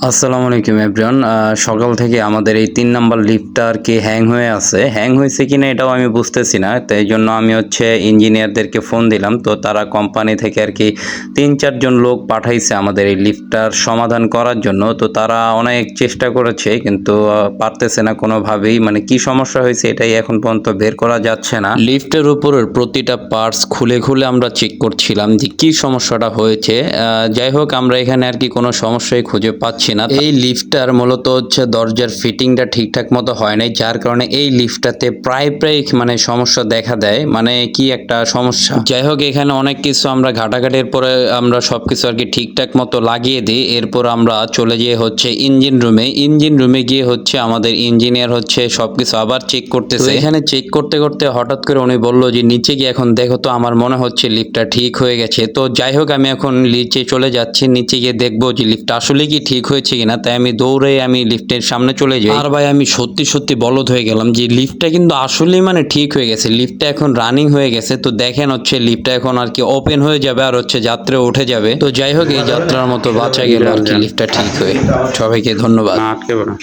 আসসালামু আলাইকুম এভরিওয়ান। সকাল থেকে আমাদের এই ৩ নাম্বার লিফটটা আরকি হ্যাং হয়ে আছে। হ্যাং হইছে কিনা এটাও আমি বুঝতেছি না। তো এইজন্য আমি ইঞ্জিনিয়ারদেরকে ফোন দিলাম। তো তারা কোম্পানি থেকে আরকি ৩-৪ জন লোক পাঠাইছে আমাদের এই লিফটটার সমাধান করার জন্য। তো তারা অনেক চেষ্টা করেছে কিন্তু পারতেছে না কোনোভাবেই। মানে কি সমস্যা হয়েছে এটাই এখন পর্যন্ত বের করা যাচ্ছে না। লিফটের উপরের প্রতিটা পার্টস খুলে আমরা চেক করছিলাম যে কি সমস্যাটা হয়েছে। যাই হোক আমরা এখানে আরকি কোনো সমস্যাই খুঁজে পাচ্ছি না। এই লিফটটার মূলত দরজার ফিটিংটা ঠিকঠাক মতো হয় নাই, যার কারণে এই লিফটটাতে প্রায় মানে সমস্যা দেখা দেয়। মানে কি একটা সমস্যা। যাই হোক এখানে অনেক কিছু আমরা ঘাটাঘাটির পরে আমরা সবকিছু আর কি ঠিকঠাক মতো লাগিয়ে দিই। এরপর আমরা চলে যেয়ে ইঞ্জিন রুমে গিয়ে আমাদের ইঞ্জিনিয়ার সবকিছু আবার চেক করতেছে। এখানে চেক করতে করতে হঠাৎ করে উনি বললো যে নিচে গিয়ে এখন দেখো তো, আমার মনে হচ্ছে লিফটটা ঠিক হয়ে গেছে। তো যাই হোক আমি এখন নিচে চলে যাচ্ছি, নিচে গিয়ে দেখবো যে লিফটটা আসলে কি ঠিক হয়েছে কিনা। তাই আমি দৌড়ে লিফটের সামনে চলে যাই। আর ভাই আমি সত্যি বলদ হয়ে গেলাম যে লিফটটা কিন্তু আসলেই মানে ঠিক হয়ে গেছে। লিফটটা এখন রানিং হয়ে গেছে। তো দেখেন লিফটটা এখন আর কি ওপেন হয়ে যাবে আর যাত্রী উঠে যাবে। তো যাই হোক এই যাত্রার মতো বাঁচা গেল আর কি লিফটটা ঠিক হয়ে। সবাইকে ধন্যবাদ। না আটকে না।